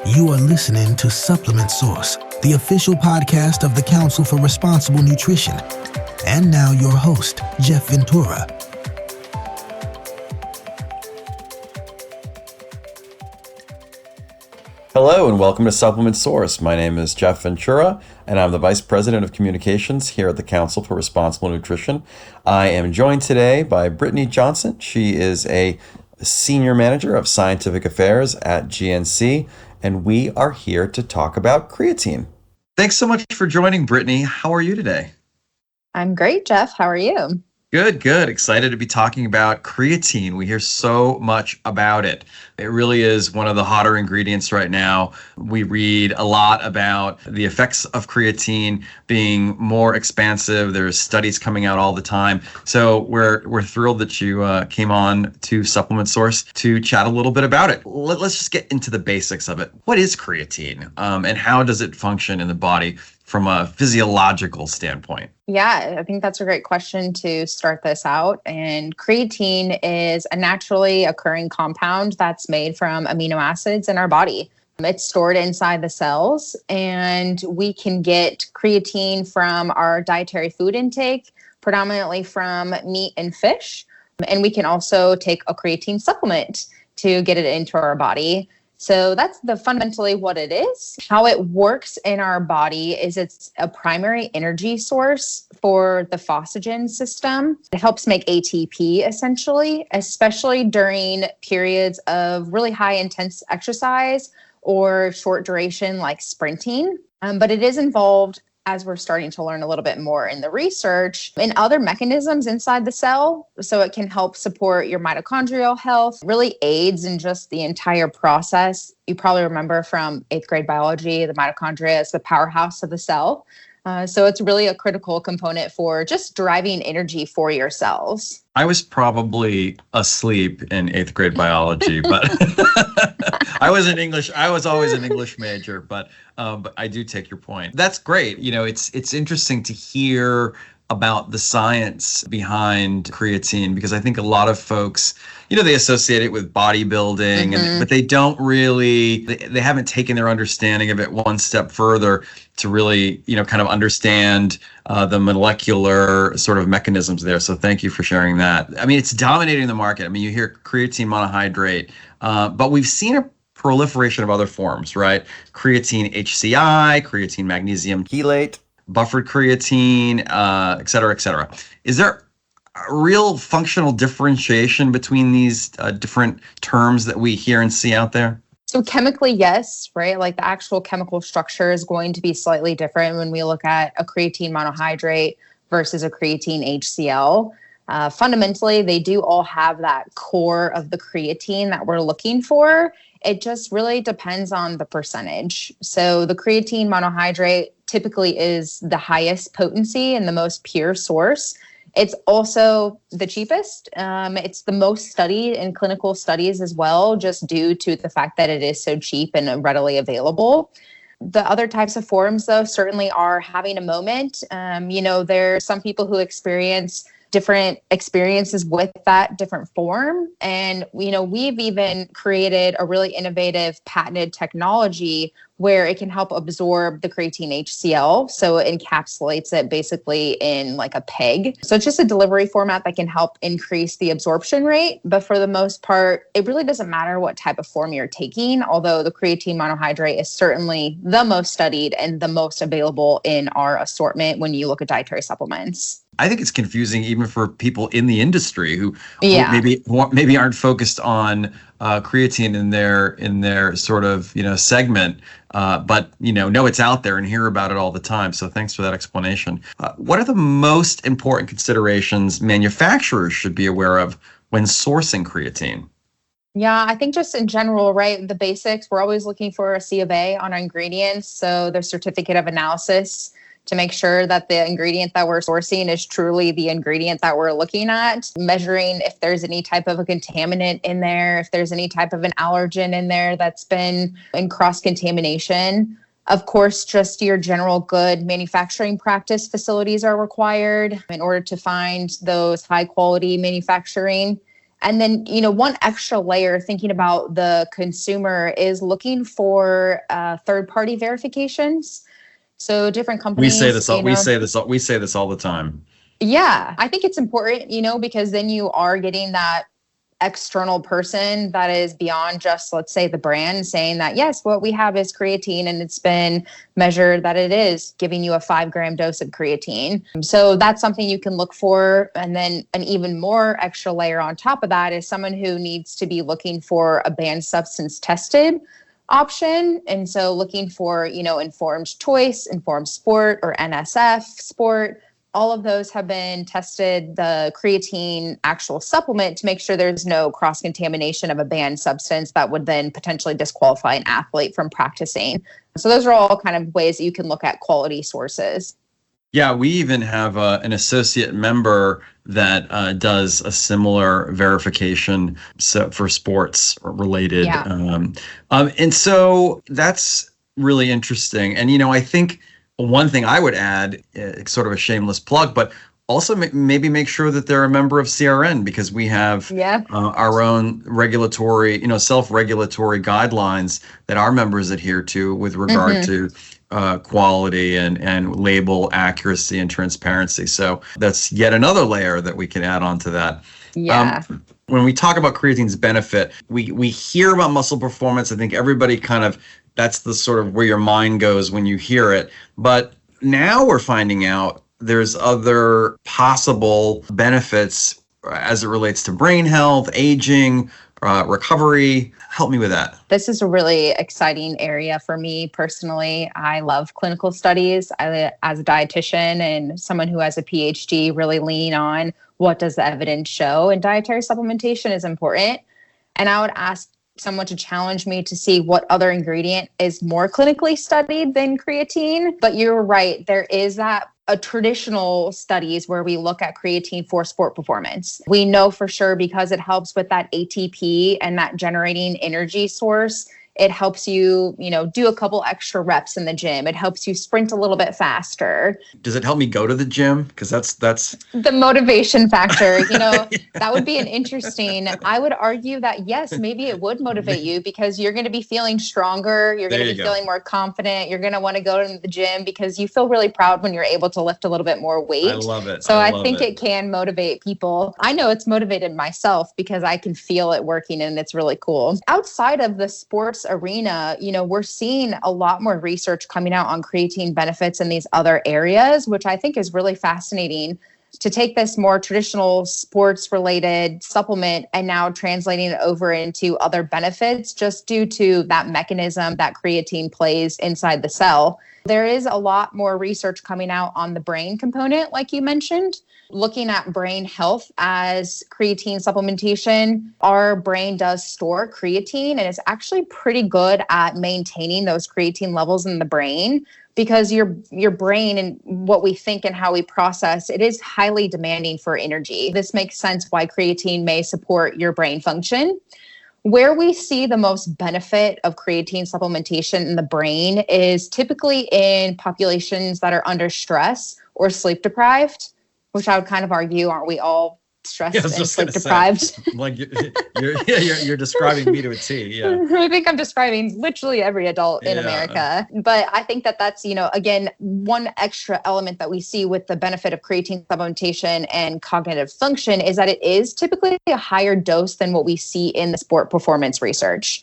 You are listening to Supplement Source, the official podcast of the Council for Responsible Nutrition. And now your host, Jeff Ventura. Hello and welcome to Supplement Source. My name is Jeff Ventura and I'm the Vice President of Communications here at the Council for Responsible Nutrition. I am joined today by Brittany Johnson. She is a Senior Manager of Scientific Affairs at GNC, and we are here to talk about creatine. Thanks so much for joining, Brittany. How are you today? I'm great, Jeff. How are you? Good. Excited to be talking about creatine. We hear so much about it. It really is one of the hotter ingredients right now. We read a lot about the effects of creatine being more expansive. There's studies coming out all the time. So we're thrilled that you came on to Supplement Source to chat a little bit about it. Let's just get into the basics of it. What is creatine and how does it function in the body from a physiological standpoint? Yeah, I think that's a great question to start this out. And creatine is a naturally occurring compound that's made from amino acids in our body. It's stored inside the cells, and we can get creatine from our dietary food intake, predominantly from meat and fish. And we can also take a creatine supplement to get it into our body. So that's fundamentally what it is. How it works in our body is it's a primary energy source for the phosphagen system. It helps make ATP essentially, especially during periods of really high intense exercise or short duration like sprinting. But it is involved, as we're starting to learn a little bit more in the research, in other mechanisms inside the cell. So it can help support your mitochondrial health, really aids in just the entire process. You probably remember from 8th grade biology, the mitochondria is the powerhouse of the cell. So it's really a critical component for just driving energy for your cells. I was probably asleep in 8th grade biology, but I was always an English major, but I do take your point. That's great. You know, it's interesting to hear about the science behind creatine, because I think a lot of folks, they associate it with bodybuilding, but they don't really, they haven't taken their understanding of it one step further to really, kind of understand the molecular sort of mechanisms there. So thank you for sharing that. I mean, it's dominating the market. I mean, you hear creatine monohydrate, but we've seen a proliferation of other forms, right? Creatine HCI, creatine magnesium chelate, buffered creatine, et cetera, et cetera. Is there a real functional differentiation between these different terms that we hear and see out there? So chemically, yes, right? Like the actual chemical structure is going to be slightly different when we look at a creatine monohydrate versus a creatine HCl. Fundamentally, they do all have that core of the creatine that we're looking for. It just really depends on the percentage. So the creatine monohydrate typically is the highest potency and the most pure source. It's also the cheapest. It's the most studied in clinical studies as well, just due to the fact that it is so cheap and readily available. The other types of forms, though, certainly are having a moment. There are some people who experience different experiences with that different form. And, we've even created a really innovative patented technology where it can help absorb the creatine HCl. So it encapsulates it basically in like a peg. So it's just a delivery format that can help increase the absorption rate. But for the most part, it really doesn't matter what type of form you're taking, although the creatine monohydrate is certainly the most studied and the most available in our assortment when you look at dietary supplements. I think it's confusing even for people in the industry who maybe aren't focused on creatine in their sort of segment, but know it's out there and hear about it all the time. So thanks for that explanation. What are the most important considerations manufacturers should be aware of when sourcing creatine? Yeah, I think just in general, right, the basics, we're always looking for a C of A on our ingredients. So the certificate of analysis to make sure that the ingredient that we're sourcing is truly the ingredient that we're looking at, measuring if there's any type of a contaminant in there, if there's any type of an allergen in there that's been in cross-contamination. Of course, just your general good manufacturing practice facilities are required in order to find those high quality manufacturing. And then, one extra layer thinking about the consumer is looking for third-party verifications. So different companies. We say this all the time. Yeah, I think it's important, because then you are getting that external person that is beyond just, let's say, the brand saying that, yes, what we have is creatine and it's been measured that it is giving you a 5-gram dose of creatine. So that's something you can look for. And then an even more extra layer on top of that is someone who needs to be looking for a banned substance tested option. And so looking for, informed choice, informed sport, or NSF sport. All of those have been tested, the creatine actual supplement, to make sure there's no cross-contamination of a banned substance that would then potentially disqualify an athlete from practicing. So those are all kind of ways that you can look at quality sources. Yeah, we even have an associate member that does a similar verification for sports related. Yeah. And so that's really interesting. And, I think one thing I would add, sort of a shameless plug, but also maybe make sure that they're a member of CRN, because we have our own regulatory, self-regulatory guidelines that our members adhere to with regard to quality and label accuracy and transparency. So that's yet another layer that we can add on to that. Yeah. When we talk about creatine's benefit, we hear about muscle performance. I think everybody that's the sort of where your mind goes when you hear it. But now we're finding out there's other possible benefits as it relates to brain health, aging, recovery. Help me with that. This is a really exciting area for me personally. I love clinical studies. As a dietitian and someone who has a PhD, really lean on what does the evidence show, and dietary supplementation is important. And I would ask someone to challenge me to see what other ingredient is more clinically studied than creatine. But you're right, there is a traditional studies where we look at creatine for sport performance. We know for sure because it helps with that ATP and that generating energy source. It helps you, do a couple extra reps in the gym. It helps you sprint a little bit faster. Does it help me go to the gym? Because that's the motivation factor. That would be I would argue that yes, maybe it would motivate you because you're going to be feeling stronger. You're going to be feeling more confident. You're going to want to go to the gym because you feel really proud when you're able to lift a little bit more weight. I love it. So I think it can motivate people. I know it's motivated myself because I can feel it working and it's really cool. Outside of the sports arena, we're seeing a lot more research coming out on creatine benefits in these other areas, which I think is really fascinating, to take this more traditional sports related supplement and now translating it over into other benefits just due to that mechanism that creatine plays inside the cell. There is a lot more research coming out on the brain component, like you mentioned, looking at brain health as creatine supplementation. Our brain does store creatine and it's actually pretty good at maintaining those creatine levels in the brain because your brain and what we think and how we process, it is highly demanding for energy. This makes sense why creatine may support your brain function. Where we see the most benefit of creatine supplementation in the brain is typically in populations that are under stress or sleep deprived, which I would kind of argue, aren't we all stressed and sleep deprived? Like you're describing me to a T. Yeah. I think I'm describing literally every adult in America. But I think that's, again, one extra element that we see with the benefit of creatine supplementation and cognitive function is that it is typically a higher dose than what we see in the sport performance research.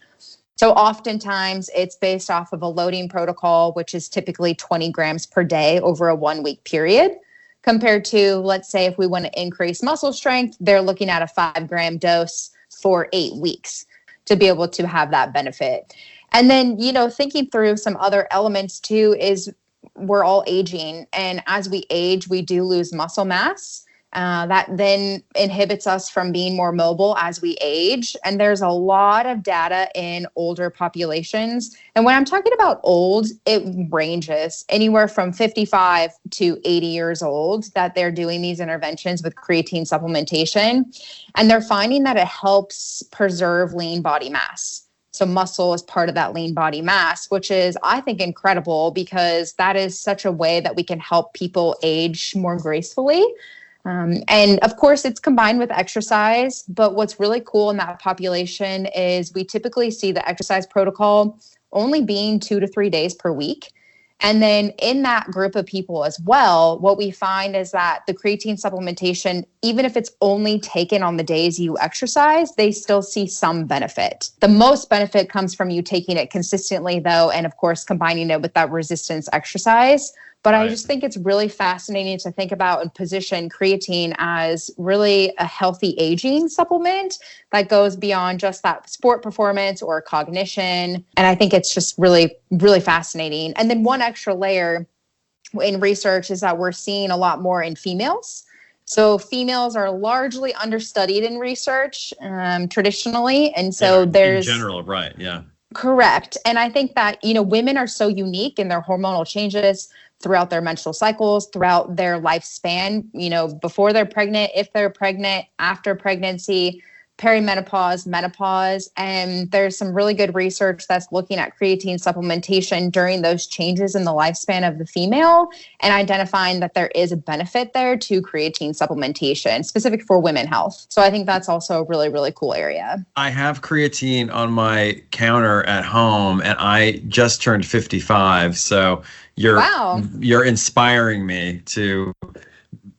So oftentimes it's based off of a loading protocol, which is typically 20 grams per day over a 1-week period. Compared to, let's say, if we want to increase muscle strength, they're looking at a 5-gram dose for 8 weeks to be able to have that benefit. And then, thinking through some other elements too is we're all aging. And as we age, we do lose muscle mass. That then inhibits us from being more mobile as we age. And there's a lot of data in older populations. And when I'm talking about old, it ranges anywhere from 55 to 80 years old that they're doing these interventions with creatine supplementation. And they're finding that it helps preserve lean body mass. So muscle is part of that lean body mass, which is, I think, incredible because that is such a way that we can help people age more gracefully. And of course, it's combined with exercise. But what's really cool in that population is we typically see the exercise protocol only being 2 to 3 days per week. And then in that group of people as well, what we find is that the creatine supplementation, even if it's only taken on the days you exercise, they still see some benefit. The most benefit comes from you taking it consistently, though, and of course, combining it with that resistance exercise. But I just think it's really fascinating to think about and position creatine as really a healthy aging supplement that goes beyond just that sport performance or cognition. And I think it's just really, really fascinating. And then one extra layer in research is that we're seeing a lot more in females. So females are largely understudied in research traditionally. And so there's... In general, right, yeah. Correct. And I think that, women are so unique in their hormonal changes throughout their menstrual cycles, throughout their lifespan, before they're pregnant, if they're pregnant, after pregnancy, perimenopause, menopause. And there's some really good research that's looking at creatine supplementation during those changes in the lifespan of the female and identifying that there is a benefit there to creatine supplementation specific for women health. So I think that's also a really, really cool area. I have creatine on my counter at home and I just turned 55. So you're inspiring me to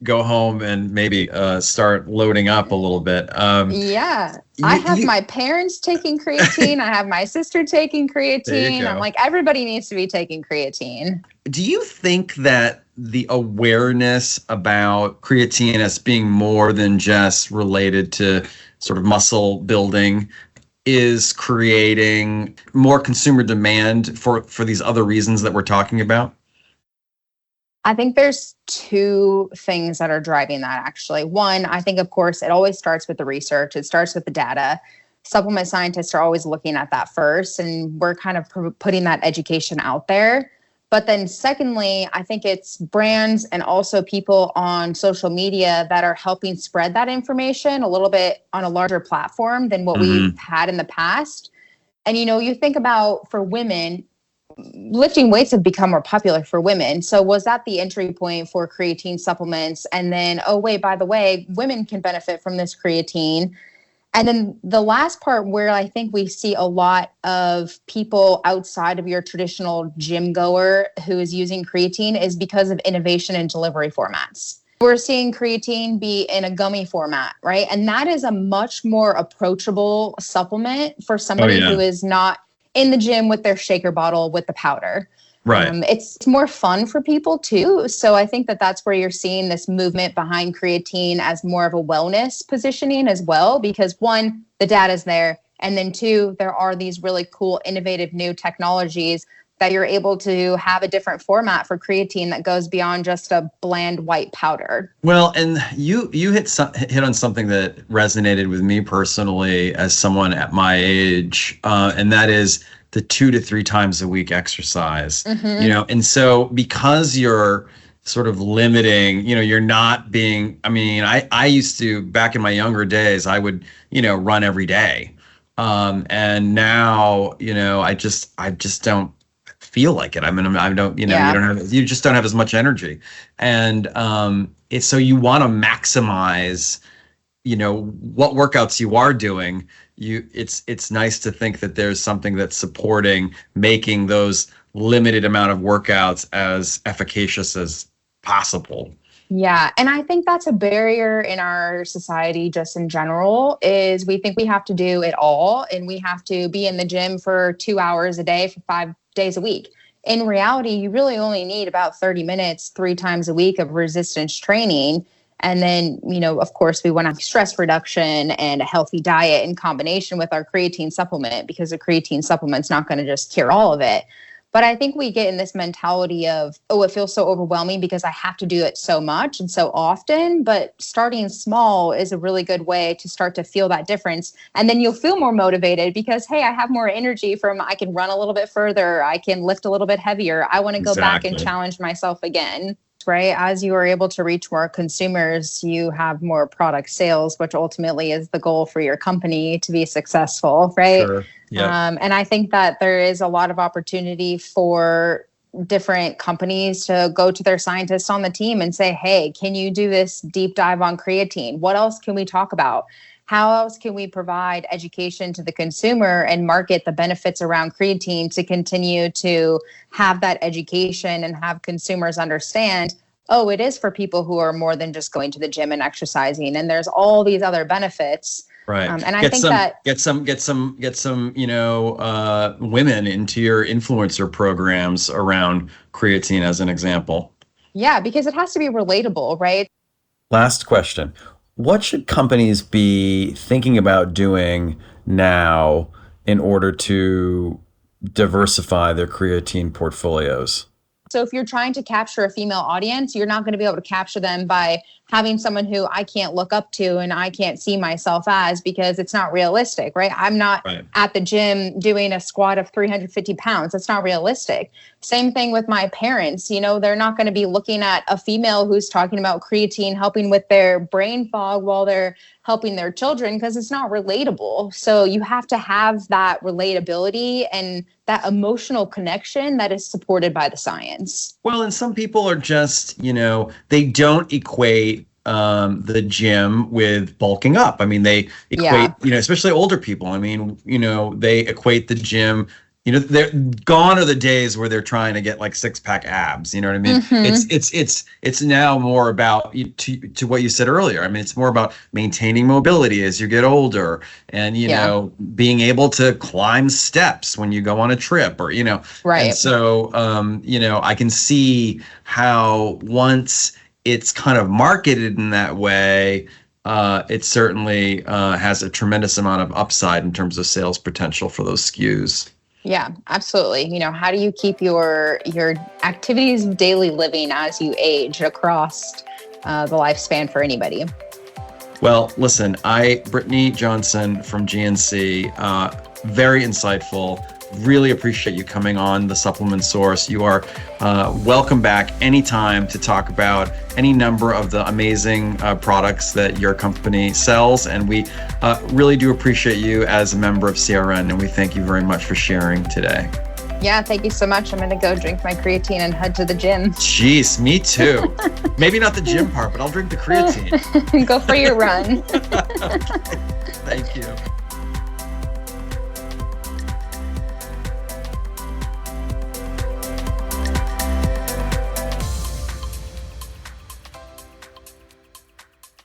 go home and maybe start loading up a little bit. I have my parents taking creatine. I have my sister taking creatine. I'm like, everybody needs to be taking creatine. Do you think that the awareness about creatine as being more than just related to sort of muscle building is creating more consumer demand for these other reasons that we're talking about? I think there's two things that are driving that, actually. One, I think, of course, it always starts with the research. It starts with the data. Supplement scientists are always looking at that first, and we're kind of putting that education out there. But then secondly, I think it's brands and also people on social media that are helping spread that information a little bit on a larger platform than what we've had in the past. And, you think about for women, lifting weights have become more popular for women. So was that the entry point for creatine supplements? And then, oh, wait, by the way, women can benefit from this creatine. And then the last part where I think we see a lot of people outside of your traditional gym goer who is using creatine is because of innovation in delivery formats. We're seeing creatine be in a gummy format, right? And that is a much more approachable supplement for somebody who is not in the gym with their shaker bottle with the powder. Right. It's more fun for people too. So I think that that's where you're seeing this movement behind creatine as more of a wellness positioning as well, because one, the data's there. And then two, there are these really cool, innovative new technologies that you're able to have a different format for creatine that goes beyond just a bland white powder. Well, and you hit on something that resonated with me personally as someone at my age, and that is the 2 to 3 times a week exercise. And so because you're sort of limiting, you're not being, I used to, back in my younger days, I would, run every day. And now, I just don't feel like it. I don't, you just don't have as much energy. And it's so you want to maximize, what workouts you are doing. It's nice to think that there's something that's supporting making those limited amount of workouts as efficacious as possible. Yeah. And I think that's a barrier in our society just in general is we think we have to do it all and we have to be in the gym for 2 hours a day for 5 days a week. In reality, you really only need about 30 minutes 3 times a week of resistance training. And then, of course, we want to have stress reduction and a healthy diet in combination with our creatine supplement because the creatine supplement's not going to just cure all of it. But I think we get in this mentality of, oh, it feels so overwhelming because I have to do it so much and so often. But starting small is a really good way to start to feel that difference. And then you'll feel more motivated because, hey, I have more energy from I can run a little bit further. I can lift a little bit heavier. I want to go back and challenge myself again. Right. As you are able to reach more consumers, you have more product sales, which ultimately is the goal for your company to be successful. Right. Sure. Yep. And I think that there is a lot of opportunity for different companies to go to their scientists on the team and say, hey, can you do this deep dive on creatine? What else can we talk about? How else can we provide education to the consumer and market the benefits around creatine to continue to have that education and have consumers understand, oh, it is for people who are more than just going to the gym and exercising, and there's all these other benefits. Right. And I think that get some, women into your influencer programs around creatine as an example. Yeah, because it has to be relatable, right? Last question. What should companies be thinking about doing now in order to diversify their creatine portfolios? So if you're trying to capture a female audience, you're not going to be able to capture them by having someone who I can't look up to and I can't see myself as, because it's not realistic, right? I'm not at the gym doing a squat of 350 pounds. That's not realistic. Same thing with my parents. They're not going to be looking at a female who's talking about creatine helping with their brain fog while they're helping their children, because it's not relatable. So you have to have that relatability and that emotional connection that is supported by the science. Well, and some people are just, they don't equate the gym with bulking up. I mean, they equate, especially older people. I mean, they equate the gym. They're gone are the days where they're trying to get like 6-pack abs. You know what I mean? Mm-hmm. It's now more about, to what you said earlier. I mean, it's more about maintaining mobility as you get older, and being able to climb steps when you go on a trip, or right. And so I can see how once it's kind of marketed in that way, it certainly has a tremendous amount of upside in terms of sales potential for those SKUs. Yeah, absolutely. How do you keep your activities of daily living as you age across the lifespan for anybody? Well, listen, Brittany Johnson from GNC, very insightful. Really appreciate you coming on The Supplement Source. You are welcome back anytime to talk about any number of the amazing products that your company sells. And we really do appreciate you as a member of CRN, and we thank you very much for sharing today. Yeah, thank you so much. I'm going to go drink my creatine and head to the gym. Jeez, me too. Maybe not the gym part, but I'll drink the creatine. Go for your run. Okay. Thank you.